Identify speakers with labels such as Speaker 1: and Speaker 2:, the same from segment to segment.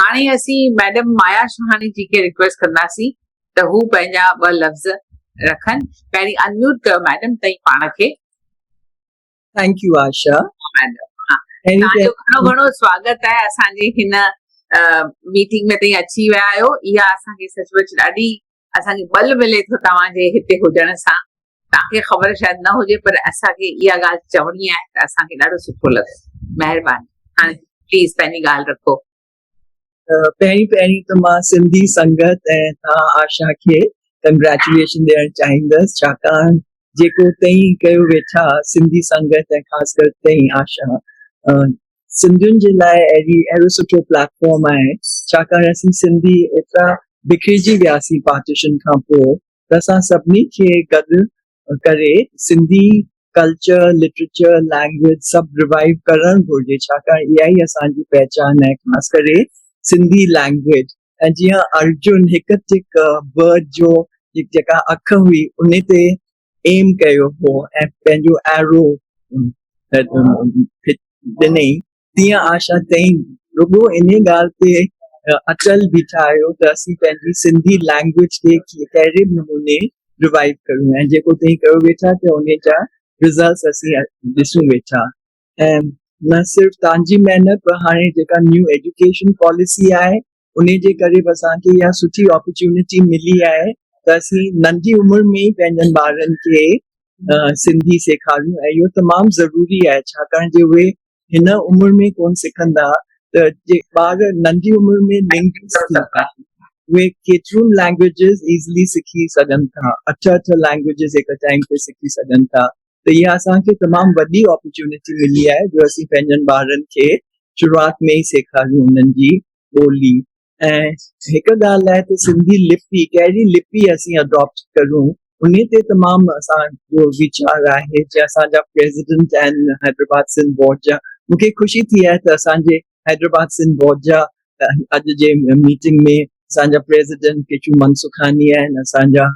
Speaker 1: हाणे असीं मैडम माया शाहानी जी खे रिक्वेस्ट कंदासीं त हू पंहिंजा 2 लफ़्ज़ रखनि। पहिरीं अनम्यूट कयो मैडम तई पाण खे।
Speaker 2: Thank you Asha.
Speaker 1: मैडम तव्हांजो घणो घणो स्वागत आहे असांजी हिन मीटिंग में तई अची विया आहियो। इहा असांखे सचमुच ॾाढी असांखे बल मिले थो तव्हांजे हिते हुजण सां। तव्हांखे ख़बर शायदि न हुजे पर असांखे इहा ॻाल्हि चवणी आहे त असांखे ॾाढो सुठो लॻे। महिरबानी हाणे प्लीज़ पंहिंजी ॻाल्हि रखो।
Speaker 2: पहिरीं त मां सिंधी संगत ऐं तव्हां आशा खे कंग्रेचुलेशन ॾियणु चाहींदसि, छाकाणि जेको तई कयो वेठा सिंधी संगत ऐं ख़ासि करे तई आशा सिंधियुनि जे लाइ अहिड़ो सुठो प्लेटफॉर्म आहे, छाकाणि असीं सिंधी एतिरा बिखरिजी वियासीं पार्टीशन खां पोइ त असां सभिनी खे गॾु करे सिंधी कल्चर, लिटरेचर, लैंग्वेज सभु रिवाइव करणु घुरिजे, छाकाणि इहा ई असांजी पहचान आहे, ख़ासि करे सिंधी लैंग्वेज। ऐं जीअं अर्जुन हिकु टिक बर्ड जो जेका अख हुई उन ते एम कयो हो ऐं पंहिंजो एरो ॾिनई, तीअं आशा तई रुॻो इन ॻाल्हि ते अटल बीठा आहियो त असीं पंहिंजी सिंधी लैंग्वेज खे कहिड़े बि नमूने रिवाइव करूं ऐं जेको तई कयो वेठा त उन जा रिज़ल्ट्स असीं ॾिसूं वेठा। ऐं न सिर्फ़ु तव्हांजी महिनत पर हाणे जेका न्यू एजुकेशन पॉलिसी आहे उन जे करे बि असांखे इहा सुठी अपॉर्चुनिटी मिली आहे त असीं नंढी उमिरि में ई पंहिंजनि ॿारनि खे सिंधी सेखारियूं ऐं इहो तमामु ज़रूरी आहे, छाकाणि जे उहे हिन उमिरि में कोन सिखंदा त जे ॿार नंढी उमिरि में लिंग्विस्ट थींदा उहे केतिरियूं लैंग्वेजिस ईज़िली सिखी सघनि था, 8 लैंग्वेजिस हिकु टाइम ते सिखी सघनि था। त इहा असांखे तमामु वॾी अपॉर्चुनिटी मिली आहे जो असीं पंहिंजनि ॿारनि खे शुरूआति में ई सेखारियूं उन्हनि जी ॿोली। ऐं हिकु ॻाल्हि आहे त सिंधी लिपि कहिड़ी लिपि असीं अडॉप्ट करूं उन ते तमामु असांजो वीचार आहे। जे असांजा प्रेसिडेंट आहिनि हैदराबाद सिंध बोर्ड जा, मूंखे ख़ुशी थी आहे त असांजे हैदराबाद सिंध बोर्ड जा अॼु जे मीटिंग में असांजा प्रेसिडेंट केशू मनसुखानी आहिनि, असांजा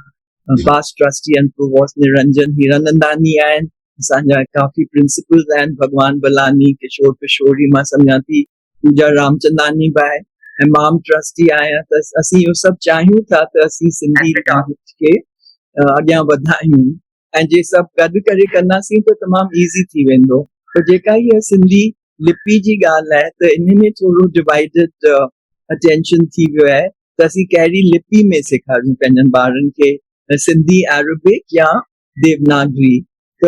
Speaker 2: पास्ट ट्रस्टी आहिनि प्रोवोस्ट निरंजन हीरानंदानी आहिनि, असांजा काफ़ी प्रिंसिपल्स आहिनि भगवान बलानी, किशोर किशोरी, मां सम्झां थी पूजा रामचंदानी बि आहे ऐं माम ट्रस्टी आहियां। त असीं इहो सभु चाहियूं था त असीं सिंधी लैंग्वेज खे अॻियां वधायूं ऐं जे सभु गॾु करे कंदासीं त तमामु ईज़ी थी वेंदो। त जेका इहा सिंधी लिपि जी ॻाल्हि आहे त इन में थोरो डिवाइडेड अटेंशन थी वियो आहे त असीं कहिड़ी लिपि में सेखारियूं पंहिंजनि ॿारनि खे, सिंधी अरेबिक या देवनागरी। त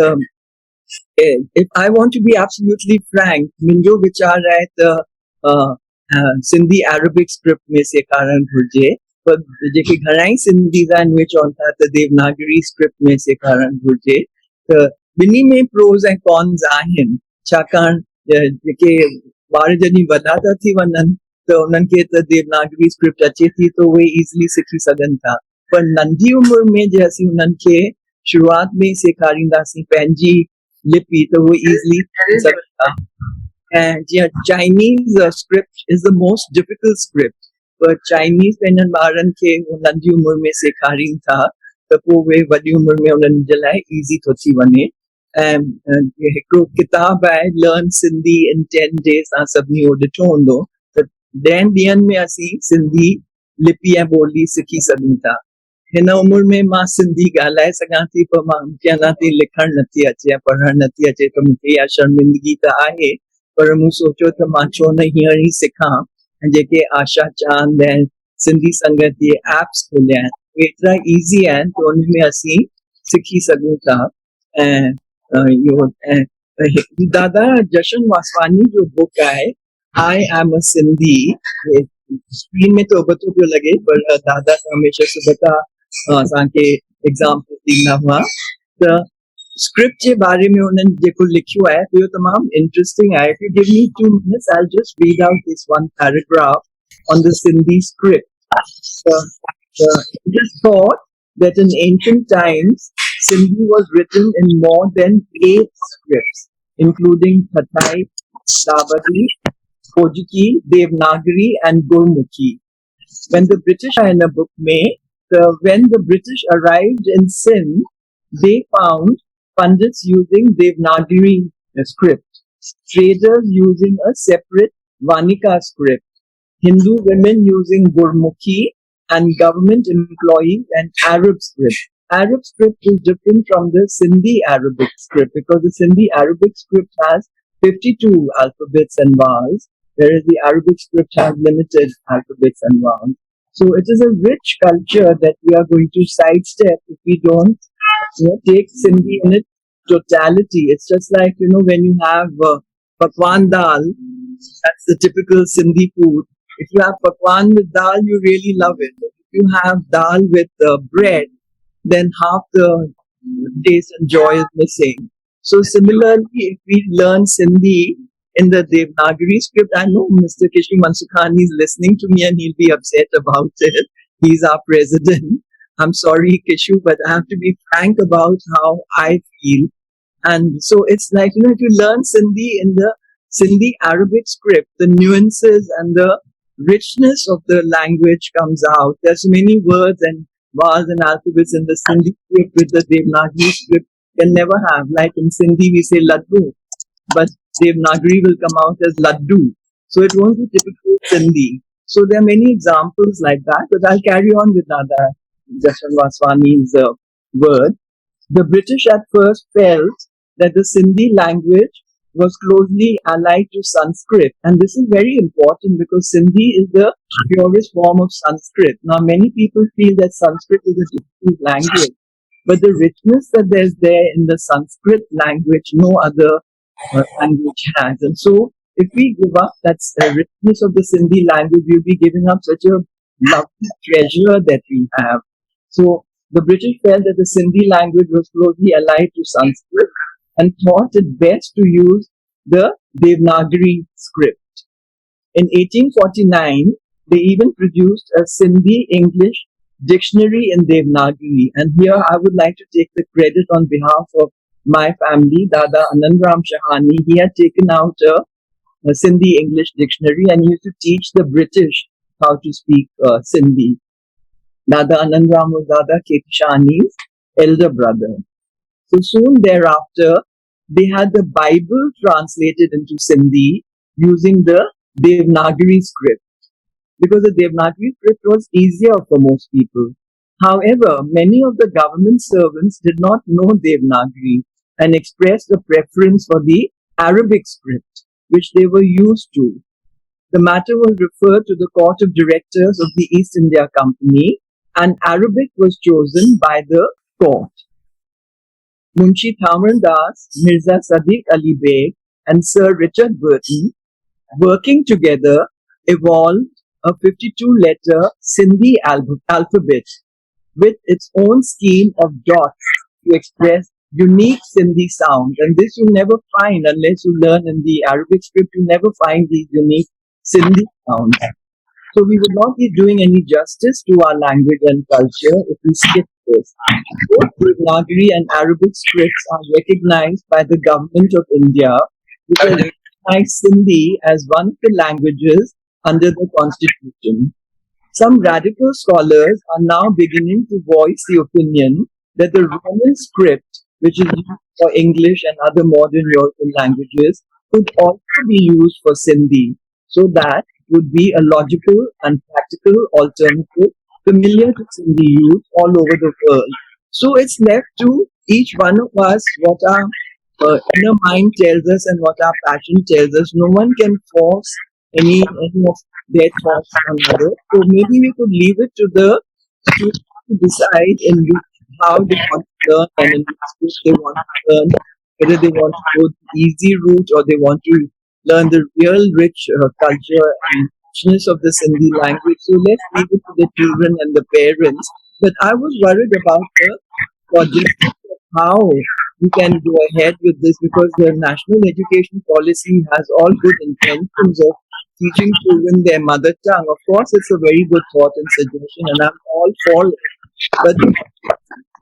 Speaker 2: if I want to be absolutely frank, मुंहिंजो वीचार आहे त सिंधी अरेबिक स्क्रिप्ट में सेखारणु घुरिजे, पर जेके घणाई सिंधीज़ आहिनि उहे चवनि था त देवनागरी स्क्रिप्ट में सेखारणु घुरिजे। त ॿिन्ही में प्रोस ऐं कॉन्स आहिनि, छाकाणि जेके ॿार जॾहिं वॾा था थी वञनि त उन्हनि खे त देवनागरी स्क्रिप्ट अचे थी त उहे ईज़िली सिखी सघनि था, पर नंढी उमिरि में जे असीं उन्हनि खे शुरूआति में सेखारींदासीं पंहिंजी लिपि त उहे ईज़िली सिखी सघनि था। ऐं जीअं Chinese script is the most difficult script, पर चाइनीज़ पंहिंजनि ॿारनि खे नंढी उमिरि में सेखारीनि था त पोइ उहे वॾी उमिरि में उन्हनि जे लाइ ईज़ी थो थी वञे। ऐं हिकिड़ो किताबु आहे लर्न सिंधी इन 10 days, तव्हां सभिनी उहो ॾिठो हूंदो त 10 ॾींहंनि में असीं सिंधी लिपि ऐं ॿोली सिखी सघूं था। हिन उमिरि में मां सिंधी ॻाल्हाए सघां थी पर मां मूंखे अञा ताईं लिखणु नथी अचे ऐं पढ़णु नथी अचे, त मूंखे इहा शर्मिंदगी त आहे, पर मूं सोचियो त मां छो न हींअर ई सिखां। ऐं जेके आशा चांद ऐं सिंधी संगत जे एप्स खोलिया आहिनि उहे एतिरा ईज़ी आहिनि त उन में असीं सिखी सघूं था। ऐं इहो दादा जशन वासवानी जो बुक आहे I am a Sindhi, screen में तो उबतो पियो लॻे पर दादा हमेशह सुबुह असांखे एग्जाम्पल ॾींदा हुआ। त स्क्रिप्ट जे बारे में उन्हनि जेको लिखियो आहे इहो तमामु इंटरेस्टिंग आहे। If you give me 2 minutes, I'll just read out this one paragraph on the Sindhi script. It is thought that in ancient times, Sindhi was written in more than 8 scripts, including Thatai, Savadi, Kojiki, Devanagari, and Gurmukhi. When the British are in a book में, when the British arrived in Sindh, they found Pandits using Devanagari script, traders using a separate Vanika script, Hindu women using Gurmukhi, and government employees and Arab script. Arab script is different from the Sindhi Arabic script because the Sindhi Arabic script has 52 alphabets and vowels, whereas the Arabic script has limited alphabets and vowels. So it is a rich culture that we are going to sidestep if we don't take Sindhi in its totality. It's just like, when you have pakwan dal, that's the typical Sindhi food. If you have pakwan with dal, you really love it. But if you have dal with bread, then half the taste and joy is missing. So similarly, if we learn Sindhi in the Devanagari script, I know Mr. Kishu Mansukhani is listening to me and he'll be upset about it. He's our president. I'm sorry, Kishu, but I have to be frank about how I feel. And so it's like, if you learn Sindhi in the Sindhi Arabic script, the nuances and the richness of the language comes out. There's many words and vowels and alphabets in the Sindhi script with the Devanagari script can never have. Like in Sindhi, we say laddu, but Devanagari will come out as laddu. So it won't be typical Sindhi. So there are many examples like that, but I'll carry on with Dada Jashan Vaswani's word. The British at first felt that the Sindhi language was closely allied to Sanskrit. And this is very important because Sindhi is the purest form of Sanskrit. Now, many people feel that Sanskrit is a difficult language, but the richness that there's there in the Sanskrit language, no other language has. And so, if we give up that richness of the Sindhi language, we'll be giving up such a lovely treasure that we have. So, the British felt that the Sindhi language was closely allied to Sanskrit and thought it best to use the Devanagari script. In 1849, they even produced a Sindhi English dictionary in Devanagari. And here I would like to take the credit on behalf of my family, Dada Anandram Shahani. He had taken out a Sindhi English dictionary and used to teach the British how to speak Sindhi. Dada Anandram was Dada K.P. Shahani's elder brother. So soon thereafter, they had the Bible translated into Sindhi using the Devanagari script, because the Devanagari script was easier for most people. However, many of the government servants did not know Devanagari and expressed a preference for the Arabic script, which they were used to. The matter was referred to the Court of Directors of the East India Company, and Arabic was chosen by the court. Munshi Thamran Das, Mirza Sadiq Ali Beg, and Sir Richard Burton, working together, evolved a 52-letter Sindhi alphabet with its own scheme of dots to express unique Sindhi sounds. And this you never find unless you learn in the Arabic script. You never find these unique Sindhi sounds. So we would not be doing any justice to our language and culture if we skip this. Both Devanagari and Arabic scripts are recognized by the government of India, which has recognized Sindhi as one of the languages under the constitution. Some radical scholars are now beginning to voice the opinion that the Roman script, which is used for English and other modern European languages, could also be used for Sindhi, so that would be a logical and practical alternative familiar to Sindhi youth all over the world. So it's left to each one of us what our inner mind tells us and what our passion tells us. No one can force any of their thoughts on others. So maybe we could leave it to the students to decide how they want to learn and in which they want to learn, whether they want to go the easy route or they want to learn the real rich culture and richness of the Sindhi language. So let's leave it to the children and the parents. But I was worried about the logistics of how we can go ahead with this, because the national education policy has all good intentions of teaching children their mother tongue. Of course, it's a very good thought and suggestion, and I'm all for it. But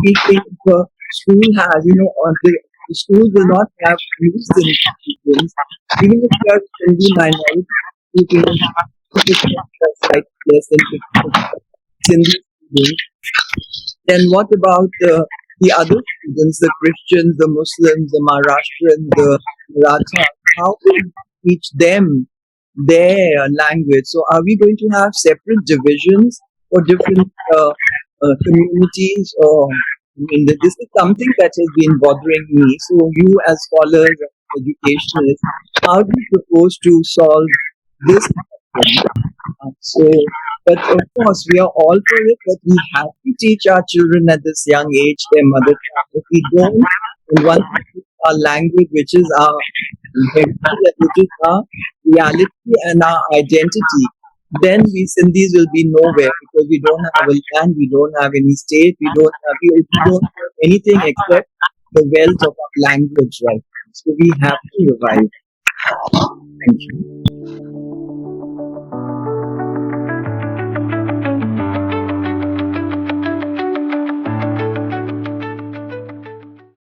Speaker 2: we think the school has, the schools will not have used Sindhi students, even if they are Sindhi minority students, like less than 50% Sindhi students. Then what about the other students, the Christians, the Muslims, the Maharashtrians, the Marathas? How will we teach them their language. So are we going to have separate divisions for different communities? Or I mean, this is something that has been bothering me. So you as scholars, educationists, how do you propose to solve this problem? So, but of course, we are all for it, but we have to teach our children at this young age their mother tongue. If we don't, and once we teach our language, which is our heritage, which is our reality and our identity, then we Sindhis will be nowhere because we don't have a land, we don't have any state, we don't have anything except the wealth of our language, right? So we have to revive. Thank you.